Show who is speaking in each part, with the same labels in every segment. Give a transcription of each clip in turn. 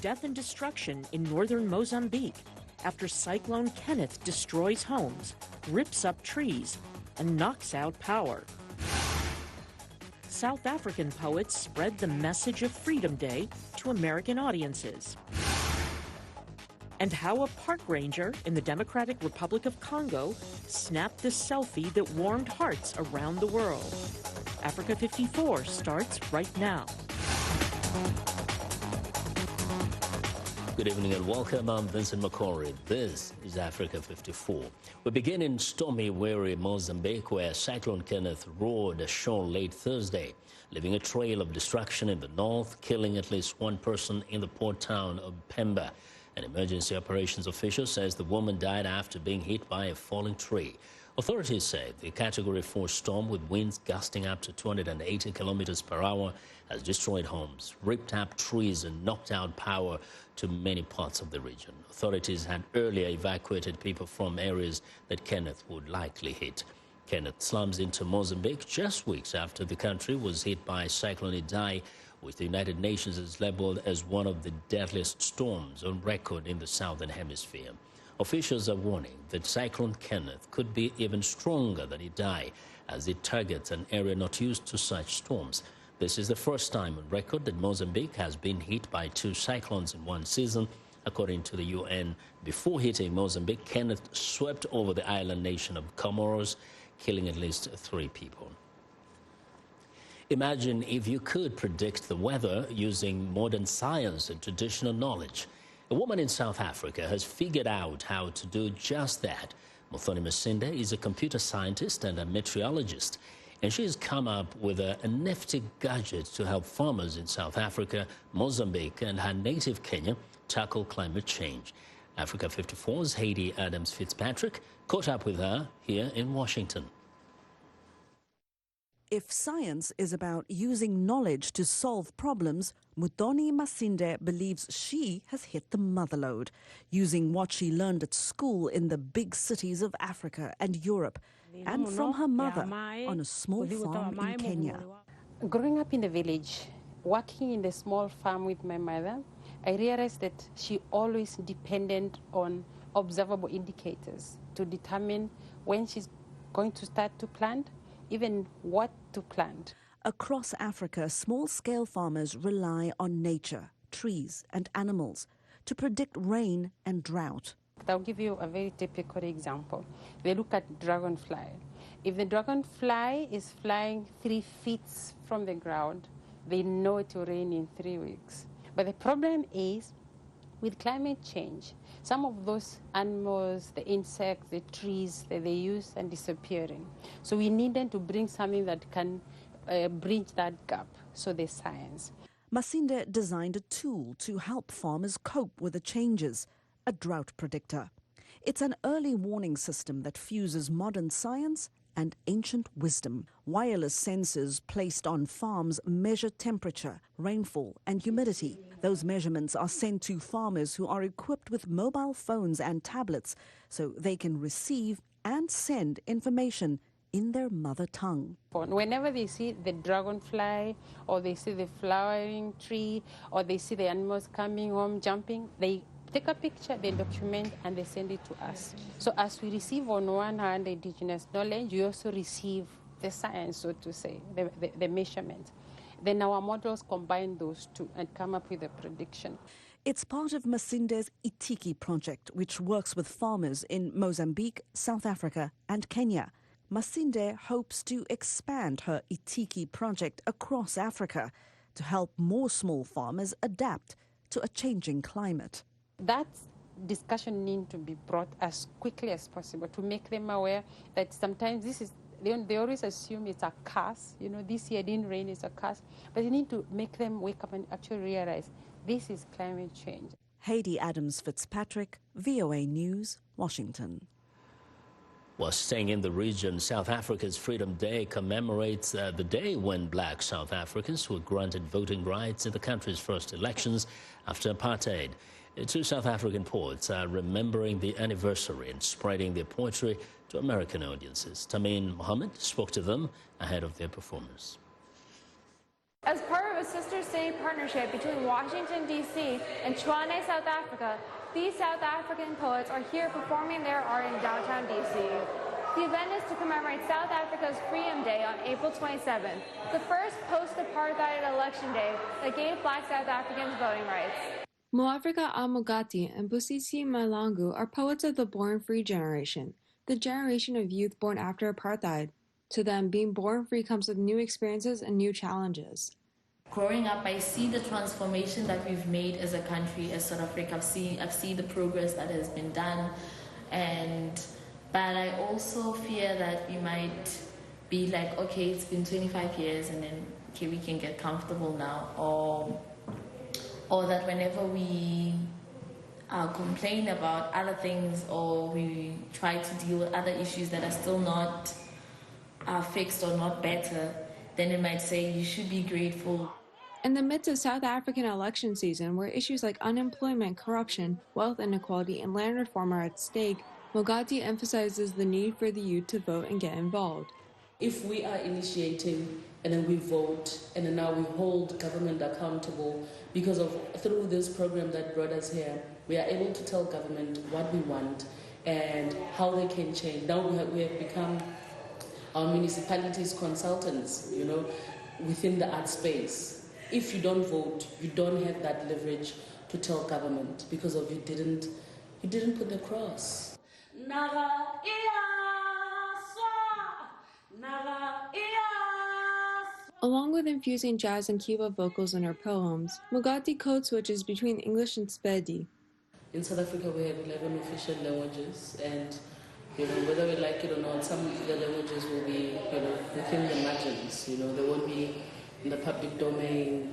Speaker 1: death and destruction in northern Mozambique after Cyclone Kenneth destroys homes, rips up trees, and knocks out power. South African poets spread the message of Freedom Day to American audiences. And how a park ranger in the Democratic Republic of Congo snapped the selfie that warmed hearts around the world. Africa 54 starts right now.
Speaker 2: Good evening and welcome. I'm Vincent McCory. This is Africa 54. We begin in stormy, weary Mozambique, where Cyclone Kenneth roared ashore late Thursday, leaving a trail of destruction in the north, killing at least one person in the port town of Pemba. An emergency operations official says the woman died after being hit by a falling tree. Authorities say the Category 4 storm, with winds gusting up to 280 kilometers per hour, has destroyed homes, ripped up trees and knocked out power to many parts of the region. Authorities had earlier evacuated people from areas that Kenneth would likely hit. Kenneth slams into Mozambique just weeks after the country was hit by Cyclone Idai, which the United Nations has labeled as one of the deadliest storms on record in the Southern Hemisphere. Officials are warning that Cyclone Kenneth could be even stronger than Idai, as it targets an area not used to such storms. This is the first time on record that Mozambique has been hit by two cyclones in one season. According to the UN, before hitting Mozambique, Kenneth swept over the island nation of Comoros, killing at least 3 people. Imagine if you could predict the weather using modern science and traditional knowledge. A woman in South Africa has figured out how to do just that. Muthoni Masinde is a computer scientist and a meteorologist, and she has come up with a nifty gadget to help farmers in South Africa, Mozambique, and her native Kenya tackle climate change. Africa 54's Heidi Adams Fitzpatrick caught up with her here in Washington.
Speaker 3: If science is about using knowledge to solve problems, Muthoni Masinde believes she has hit the motherlode, using what she learned at school in the big cities of Africa and Europe, and from her mother on a small farm in Kenya.
Speaker 4: Growing up in the village, working in the small farm with my mother, I realized that she always depended on observable indicators to determine when she's going to start to plant, even what to plant.
Speaker 3: Across Africa, small-scale farmers rely on nature, trees and animals to predict rain and drought.
Speaker 4: I'll give you a very typical example. They look at dragonfly. If the dragonfly is flying 3 feet from the ground, they know it will rain in 3 weeks. But the problem is, with climate change, some of those animals, the insects, the trees that they use are disappearing. So we needed to bring something that can bridge that gap, so the science.
Speaker 3: Masinde designed a tool to help farmers cope with the changes, a drought predictor. It's an early warning system that fuses modern science and ancient wisdom. Wireless sensors placed on farms measure temperature, rainfall and humidity. Those measurements are sent to farmers who are equipped with mobile phones and tablets so they can receive and send information in their mother tongue.
Speaker 4: Whenever they see the dragonfly or they see the flowering tree or they see the animals coming home jumping, they take a picture, they document, and they send it to us. So as we receive on one hand the indigenous knowledge, we also receive the science, so to say, the measurement. Then our models combine those two and come up with a prediction.
Speaker 3: It's part of Masinde's Itiki project, which works with farmers in Mozambique, South Africa and Kenya. Masinde hopes to expand her Itiki project across Africa to help more small farmers adapt to a changing climate.
Speaker 4: That discussion needs to be brought as quickly as possible to make them aware that sometimes this is, they always assume it's a curse. You know, this year didn't rain, it's a curse. But you need to make them wake up and actually realize this is climate change.
Speaker 3: Heidi Adams Fitzpatrick, VOA News, Washington.
Speaker 2: Well, staying in the region, South Africa's Freedom Day commemorates the day when black South Africans were granted voting rights in the country's first elections after apartheid. 2 South African poets are remembering the anniversary and spreading their poetry to American audiences. Tameen Mohammed spoke to them ahead of their performance.
Speaker 5: As part of a sister city partnership between Washington, D.C. and Tshwane, South Africa, these South African poets are here performing their art in downtown D.C. The event is to commemorate South Africa's Freedom Day on April 27th, the first post-apartheid election day that gave Black South Africans voting rights.
Speaker 6: Moafrika Amogati and Busisi Mahlangu are poets of the Born Free generation, the generation of youth born after apartheid. To them, being born free comes with new experiences and new challenges.
Speaker 7: Growing up, I see the transformation that we've made as a country, as South Africa. I've seen the progress that has been done, but I also fear that we might be like, okay, it's been 25 years, and then okay, we can get comfortable now, or that whenever we complain about other things or we try to deal with other issues that are still not fixed or not better, then it might say you should be grateful.
Speaker 6: In the midst of South African election season, where issues like unemployment, corruption, wealth inequality, and land reform are at stake, Mogati emphasizes the need for the youth to vote and get involved.
Speaker 8: If we are initiating and then we vote and then now we hold government accountable because of through this program that brought us here, we are able to tell government what we want and how they can change. Now we have become our municipalities consultants, within the art space. If you don't vote, you don't have that leverage to tell government because of you didn't put the cross.
Speaker 6: Along with infusing jazz and Kiva vocals in her poems, Mogati code switches between English and Sepedi.
Speaker 8: In South Africa, we have 11 official languages, and whether we like it or not, some of the languages will be, within the margins. They won't be in the public domain.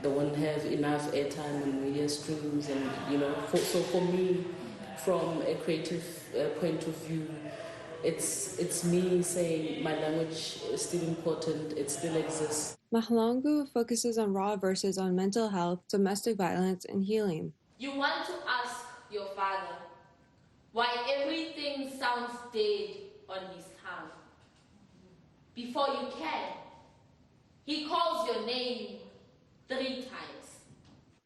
Speaker 8: They won't have enough airtime and media streams, and so for me, from a creative point of view, it's me saying my language is still important, it still exists.
Speaker 6: Mahlangu focuses on raw verses on mental health, domestic violence, and healing.
Speaker 7: You want to ask your father why everything sounds dead on his tongue. Before you can, he calls your name 3 times.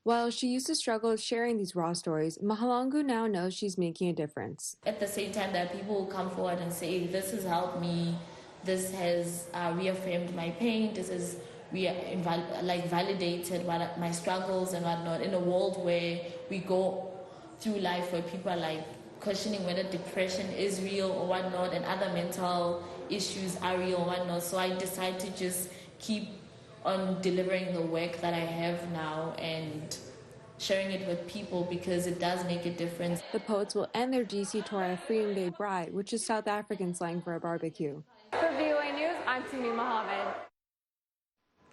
Speaker 6: While she used to struggle with sharing these raw stories, Mahlangu now knows she's making a difference.
Speaker 7: At the same time that people will come forward and say, this has helped me, this has reaffirmed my pain, this has validated my struggles and whatnot, in a world where we go through life where people are questioning whether depression is real or whatnot, and other mental issues are real or whatnot. So I decided to just keep on delivering the work that I have now and sharing it with people because it does make a difference.
Speaker 6: The poets will end their DC tour at Freedom Day Bride, which is South African slang for a barbecue.
Speaker 5: For VOA News, I'm Tami Mohammed.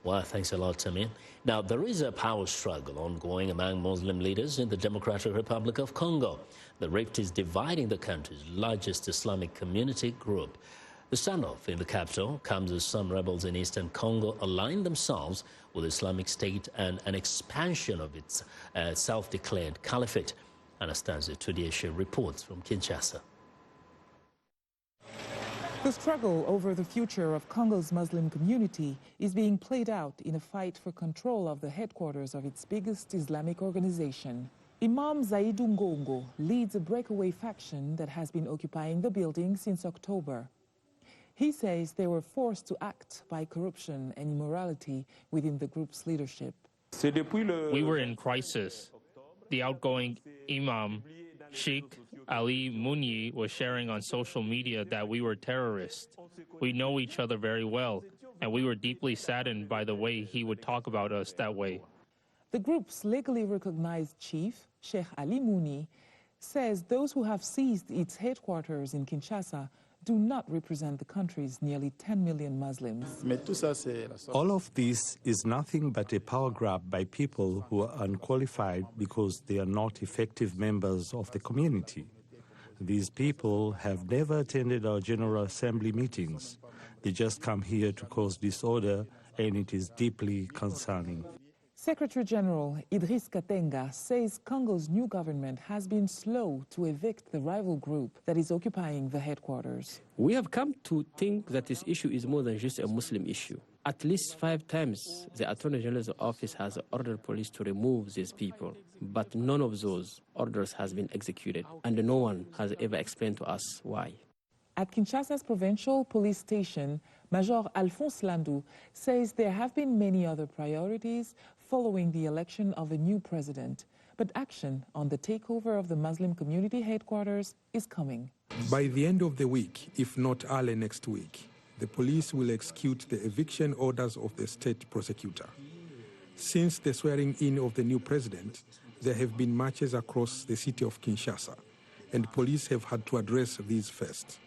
Speaker 2: Well, thanks a lot, Tami. Now, there is a power struggle ongoing among Muslim leaders in the Democratic Republic of Congo. The rift is dividing the country's largest Islamic community group. The standoff in the capital comes as some rebels in eastern Congo align themselves with Islamic State and an expansion of its self-declared caliphate. Anastasia Tudieshe reports from Kinshasa.
Speaker 9: The struggle over the future of Congo's Muslim community is being played out in a fight for control of the headquarters of its biggest Islamic organization. Imam Zaidou Ngongo leads a breakaway faction that has been occupying the building since October. He says they were forced to act by corruption and immorality within the group's leadership.
Speaker 10: We were in crisis. The outgoing Imam, Sheikh Ali Munyi, was sharing on social media that we were terrorists. We know each other very well, and we were deeply saddened by the way he would talk about us that way.
Speaker 9: The group's legally recognized chief, Sheikh Ali Munyi, says those who have seized its headquarters in Kinshasa do not represent the country's nearly 10 million Muslims.
Speaker 11: All of this is nothing but a power grab by people who are unqualified because they are not effective members of the community. These people have never attended our General Assembly meetings. They just come here to cause disorder, and it is deeply concerning.
Speaker 9: Secretary General Idriss Katenga says Congo's new government has been slow to evict the rival group that is occupying the headquarters.
Speaker 12: We have come to think that this issue is more than just a Muslim issue. At least 5 times, the Attorney General's office has ordered police to remove these people, but none of those orders has been executed, and no one has ever explained to us why.
Speaker 9: At Kinshasa's provincial police station, Major Alphonse Landou says there have been many other priorities following the election of a new president, but action on the takeover of the Muslim community headquarters is coming.
Speaker 13: By the end of the week, if not early next week, the police will execute the eviction orders of the state prosecutor. Since the swearing-in of the new president, there have been marches across the city of Kinshasa, and police have had to address these first.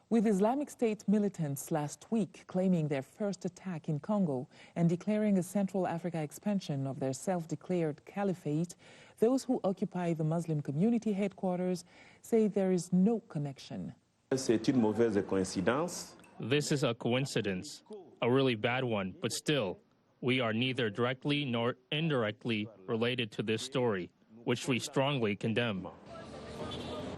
Speaker 9: With Islamic State militants last week claiming their first attack in Congo and declaring a Central Africa expansion of their self-declared caliphate, those who occupy the Muslim community headquarters say there is no connection.
Speaker 10: C'est une mauvaise coïncidence. This is a coincidence, a really bad one, but still, we are neither directly nor indirectly related to this story, which we strongly condemn.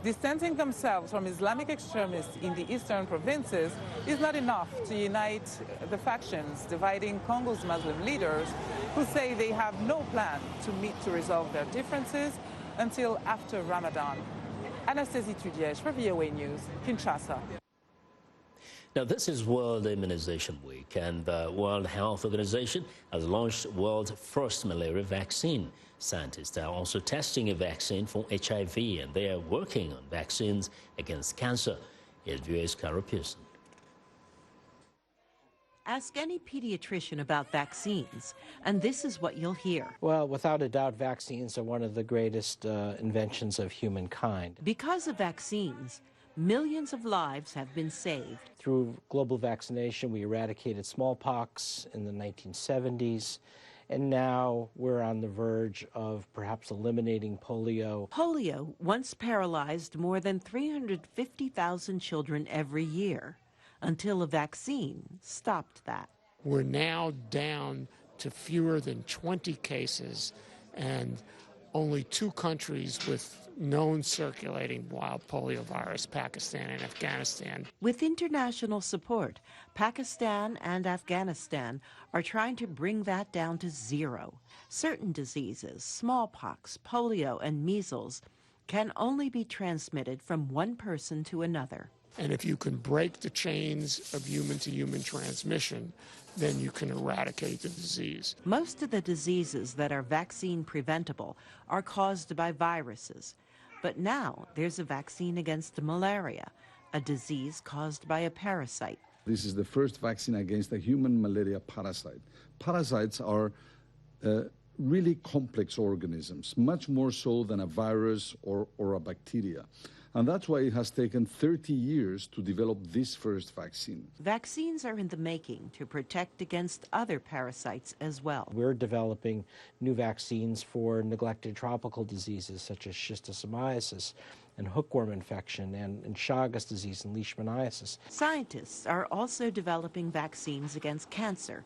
Speaker 9: Distancing themselves from Islamic extremists in the eastern provinces is not enough to unite the factions dividing Congo's Muslim leaders, who say they have no plan to meet to resolve their differences until after Ramadan. Anastasie Tudiège for VOA News, Kinshasa.
Speaker 2: Now, this is World Immunization Week, and the World Health Organization has launched world's first malaria vaccine. Scientists are also testing a vaccine for HIV, and they are working on vaccines against cancer. Here's VOA's Carol Pearson.
Speaker 1: Ask any pediatrician about vaccines, and this is what you'll hear.
Speaker 14: Well, without a doubt, vaccines are one of the greatest inventions of humankind.
Speaker 1: Because of vaccines, millions of lives have been saved.
Speaker 14: Through global vaccination, we eradicated smallpox in the 1970s, and now we're on the verge of perhaps eliminating polio.
Speaker 1: Polio once paralyzed more than 350,000 children every year, until a vaccine stopped that.
Speaker 15: We're now down to fewer than 20 cases, and only 2 countries with known circulating wild polio virus, Pakistan and Afghanistan.
Speaker 1: With international support, Pakistan and Afghanistan are trying to bring that down to 0. Certain diseases, smallpox, polio, and measles, can only be transmitted from one person to another.
Speaker 15: And if you can break the chains of human-to-human transmission, then you can eradicate the disease.
Speaker 1: Most of the diseases that are vaccine preventable are caused by viruses. But now there's a vaccine against malaria, a disease caused by a parasite.
Speaker 16: This is the first vaccine against a human malaria parasite. Parasites are really complex organisms, much more so than a virus or a bacteria. And that's why it has taken 30 years to develop this first vaccine.
Speaker 1: Vaccines are in the making to protect against other parasites as well.
Speaker 14: We're developing new vaccines for neglected tropical diseases such as schistosomiasis and hookworm infection and Chagas disease and leishmaniasis.
Speaker 1: Scientists are also developing vaccines against cancer.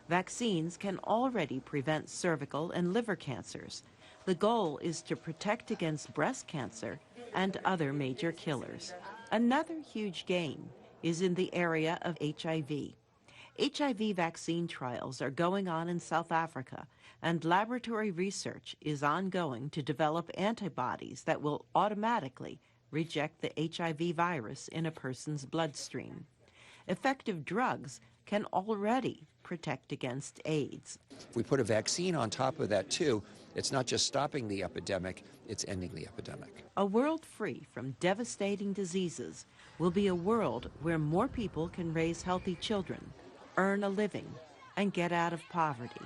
Speaker 1: Vaccines can already prevent cervical and liver cancers. The goal is to protect against breast cancer and other major killers. Another huge gain is in the area of HIV. HIV vaccine trials are going on in South Africa, and laboratory research is ongoing to develop antibodies that will automatically reject the HIV virus in a person's bloodstream. Effective drugs can already protect against AIDS.
Speaker 17: If we put a vaccine on top of that too, it's not just stopping the epidemic, it's ending the epidemic.
Speaker 1: A world free from devastating diseases will be a world where more people can raise healthy children, earn a living, and get out of poverty.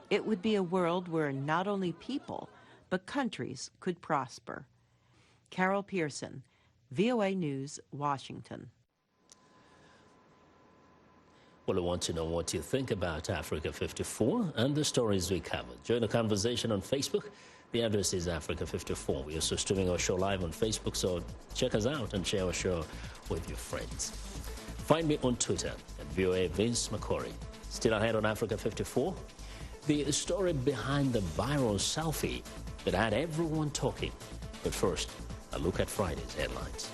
Speaker 1: It would be a world where not only people, but countries could prosper. Carol Pearson, VOA News, Washington.
Speaker 2: Well, I want to know what you think about Africa 54 and the stories we covered. Join the conversation on Facebook. The address is Africa 54. We're also streaming our show live on Facebook, so check us out and share our show with your friends. Find me on Twitter at VOA Vince McCory. Still ahead on Africa 54, the story behind the viral selfie that had everyone talking. But first, a look at Friday's headlines.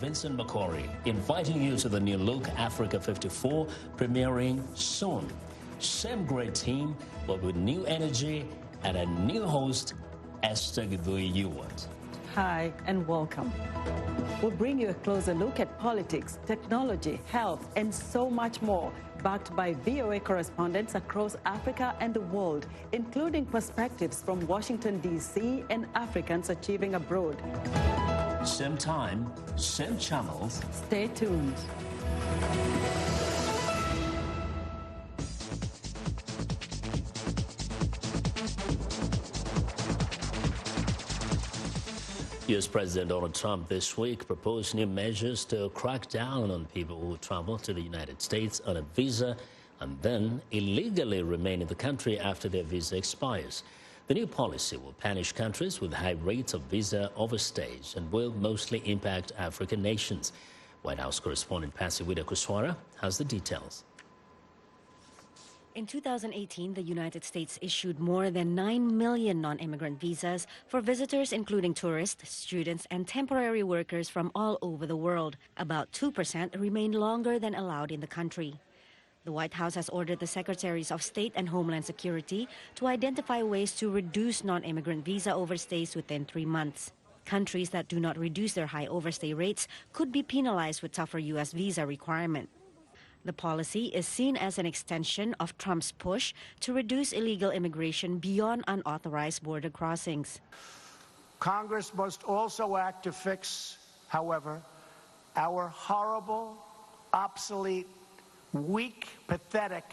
Speaker 2: Vincent Makori, inviting you to the new look Africa 54, premiering soon. Same great team, but with new energy and a new host, Esther Githui-Ewart.
Speaker 18: Hi, and welcome. We'll bring you a closer look at politics, technology, health, and so much more, backed by VOA correspondents across Africa and the world, including perspectives from Washington, D.C. and Africans achieving abroad.
Speaker 2: Same time, same channels.
Speaker 18: Stay tuned.
Speaker 2: U.S. President Donald Trump this week proposed new measures to crack down on people who travel to the United States on a visa and then illegally remain in the country after their visa expires. The new policy will punish countries with high rates of visa overstays and will mostly impact African nations. White House correspondent Patsy Widakuswara has the details.
Speaker 19: In 2018, the United States issued more than 9 million non-immigrant visas for visitors including tourists, students, and temporary workers from all over the world. About 2% remain longer than allowed in the country. The White House has ordered the Secretaries of State and Homeland Security to identify ways to reduce non-immigrant visa overstays within 3 months. Countries that do not reduce their high overstay rates could be penalized with tougher U.S. visa requirement. The policy is seen as an extension of Trump's push to reduce illegal immigration beyond unauthorized border crossings.
Speaker 20: Congress must also act to fix, however, our horrible, obsolete, weak, pathetic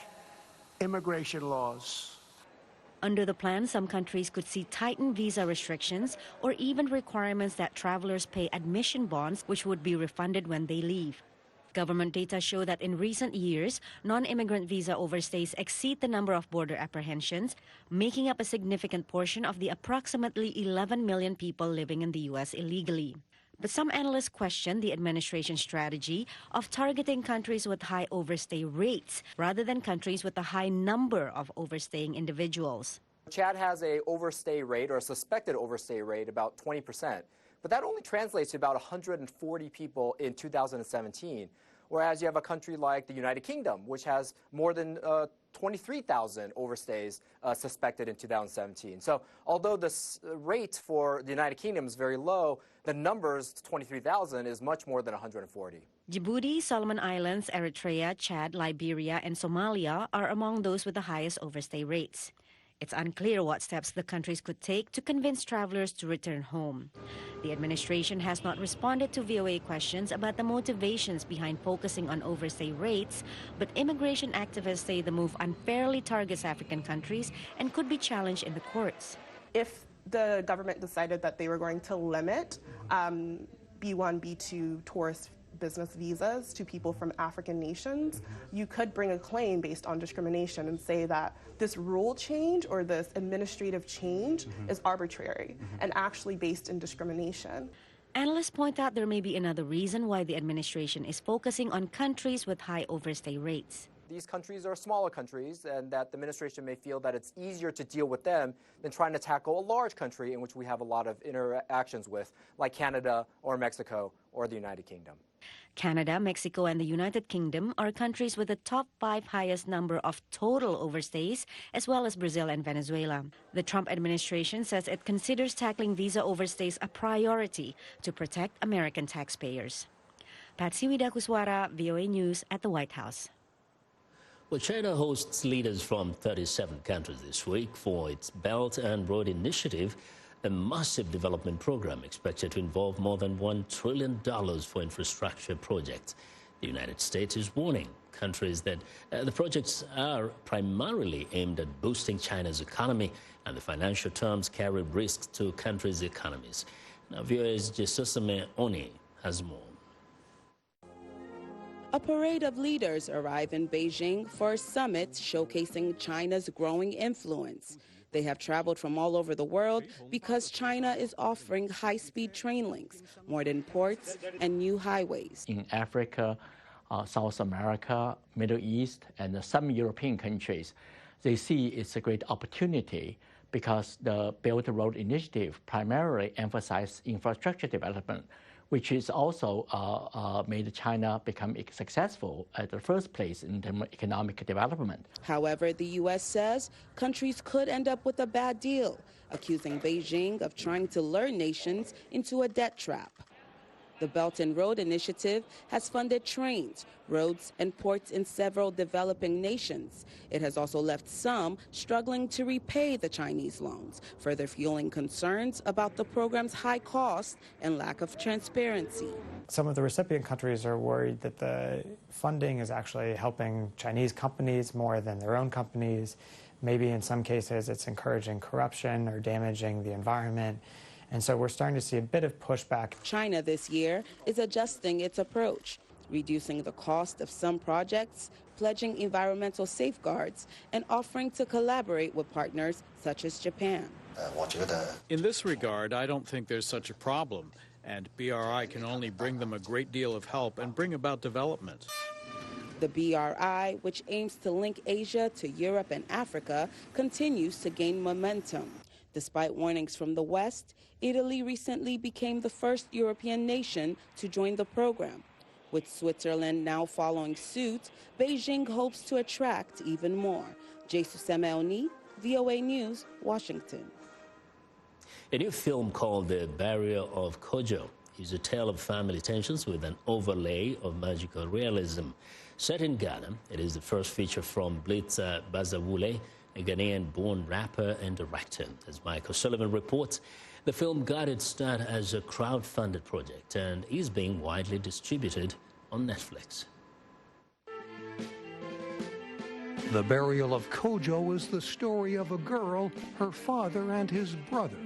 Speaker 20: immigration laws.
Speaker 19: Under the plan, some countries could see tightened visa restrictions or even requirements that travelers pay admission bonds, which would be refunded when they leave. Government data show that in recent years, non-immigrant visa overstays exceed the number of border apprehensions, making up a significant portion of the approximately 11 million people living in the U.S. illegally. But some analysts question the administration's strategy of targeting countries with high overstay rates rather than countries with a high number of overstaying individuals.
Speaker 21: Chad has an overstay rate, or a suspected overstay rate, about 20%. But that only translates to about 140 people in 2017, whereas you have a country like the United Kingdom, which has more than 23,000 overstays suspected in 2017. So although the rate for the United Kingdom is very low, the numbers, 23,000, is much more than 140.
Speaker 19: Djibouti, Solomon Islands, Eritrea, Chad, Liberia, and Somalia are among those with the highest overstay rates. It's unclear what steps the countries could take to convince travelers to return home. The administration has not responded to VOA questions about the motivations behind focusing on overstay rates, but immigration activists say the move unfairly targets African countries and could be challenged in the courts.
Speaker 22: If the government decided that they were going to limit B1, B2 tourist business visas to people from African nations, you could bring a claim based on discrimination and say that this rule change or this administrative change is arbitrary and actually based in discrimination.
Speaker 19: Analysts point out there may be another reason why the administration is focusing on countries with high overstay rates.
Speaker 21: These countries are smaller countries, and that the administration may feel that it's easier to deal with them than trying to tackle a large country in which we have a lot of interactions with, like Canada or Mexico or the United Kingdom.
Speaker 19: Canada, Mexico, and the United Kingdom are countries with the top 5 highest number of total overstays, as well as Brazil and Venezuela. The Trump administration says it considers tackling visa overstays a priority to protect American taxpayers. Patsy Widakuswara, VOA News at the White House.
Speaker 2: Well, China hosts leaders from 37 countries this week for its Belt and Road Initiative, a massive development program expected to involve more than $1 trillion for infrastructure projects. The United States is warning countries that the projects are primarily aimed at boosting China's economy, and the financial terms carry risks to countries' economies. Now, VOA's Jesusame Oni has more.
Speaker 23: A parade of leaders arrive in Beijing for a summit showcasing China's growing influence. They have traveled from all over the world because China is offering high-speed train links, modern ports, and new highways.
Speaker 24: In Africa, South America, Middle East, and some European countries, they see it's a great opportunity because the Belt and Road Initiative primarily emphasizes infrastructure development, which is also made China become successful at the first place in terms of economic development.
Speaker 23: However, the U.S. says countries could end up with a bad deal, accusing Beijing of trying to lure nations into a debt trap. The Belt and Road Initiative has funded trains, roads, and ports in several developing nations. It has also left some struggling to repay the Chinese loans, further fueling concerns about the program's high cost and lack of transparency.
Speaker 3: Some of the recipient countries are worried that the funding is actually helping Chinese companies more than their own companies. Maybe in some cases it's encouraging corruption or damaging the environment. And so we're starting to see a bit of pushback.
Speaker 23: China this year is adjusting its approach, reducing the cost of some projects, pledging environmental safeguards, and offering to collaborate with partners such as Japan.
Speaker 4: In this regard, I don't think there's such a problem, and BRI can only bring them a great deal of help and bring about development.
Speaker 23: The BRI, which aims to link Asia to Europe and Africa, continues to gain momentum. Despite warnings from the West, Italy recently became the first European nation to join the program. With Switzerland now following suit, Beijing hopes to attract even more. Jesus Semeoni, VOA News, Washington.
Speaker 2: A new film called The Barrier of Kojo is a tale of family tensions with an overlay of magical realism. Set in Ghana, it is the first feature from Blitz Bazawule, a Ghanaian-born rapper and director. As Michael Sullivan reports, the film got its start as a crowd-funded project and is being widely distributed on Netflix.
Speaker 7: The Burial of Kojo is the story of a girl, her father, and his brother.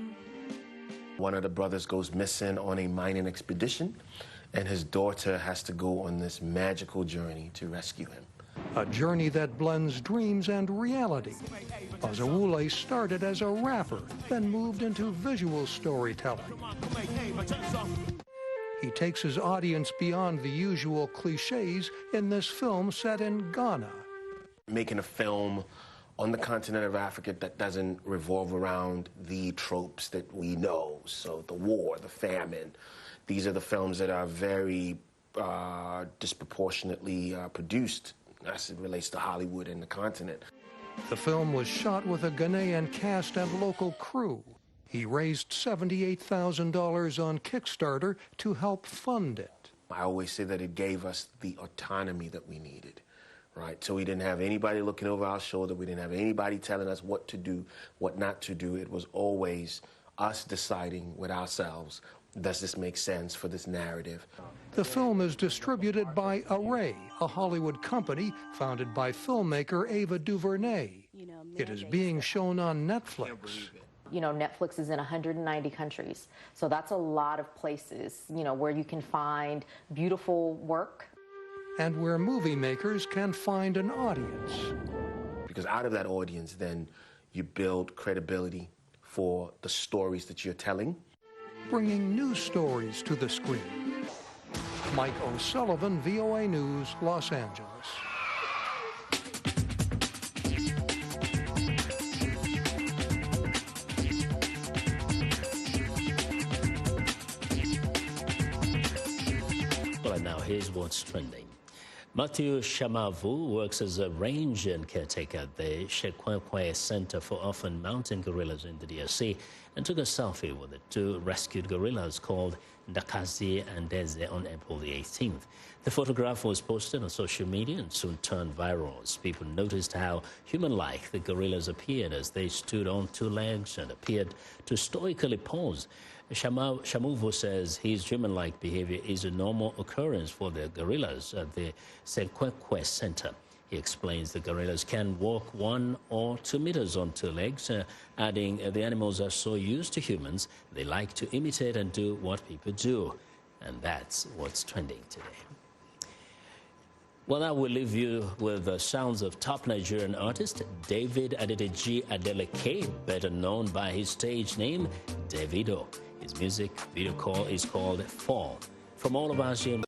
Speaker 8: One of the brothers goes missing on a mining expedition, and his daughter has to go on this magical journey to rescue him.
Speaker 7: A journey that blends dreams and reality. Bazawule started as a rapper, then moved into visual storytelling. He takes his audience beyond the usual cliches in this film set in Ghana.
Speaker 8: Making a film on the continent of Africa that doesn't revolve around the tropes that we know, so the war, the famine. These are the films that are very disproportionately produced as it relates to Hollywood and the continent.
Speaker 7: The film was shot with a Ghanaian cast and local crew. He raised $78,000 on Kickstarter to help fund it.
Speaker 8: I always say that it gave us the autonomy that we needed, right? So we didn't have anybody looking over our shoulder. We didn't have anybody telling us what to do, what not to do. It was always us deciding with ourselves, does this make sense for this narrative?
Speaker 7: The film is distributed by Array, a Hollywood company founded by filmmaker Ava DuVernay. It is being shown on Netflix.
Speaker 25: You know, Netflix is in 190 countries, so that's a lot of places, you know, where you can find beautiful work.
Speaker 7: And where movie makers can find an audience.
Speaker 8: Because out of that audience, then you build credibility for the stories that you're telling.
Speaker 7: Bringing new stories to the screen. Mike O'Sullivan, VOA News, Los Angeles.
Speaker 2: Well, and now here's what's trending. Matthew Shamavu works as a ranger and caretaker at the Shekwekwe Center for Orphan Mountain Gorillas in the DRC and took a selfie with the two rescued gorillas called Ndakazi and Deze on April the 18th. The photograph was posted on social media and soon turned viral as people noticed how human-like the gorillas appeared as they stood on two legs and appeared to stoically pose. Shamuvu says his human-like behavior is a normal occurrence for the gorillas at the Shekwekwe Center. He explains the gorillas can walk 1 or 2 meters on two legs, adding the animals are so used to humans, they like to imitate and do what people do. And that's what's trending today. Well, now we'll leave you with the sounds of top Nigerian artist David Adedeji Adeleke, better known by his stage name, Davido. His music video is called Fall. From all of us here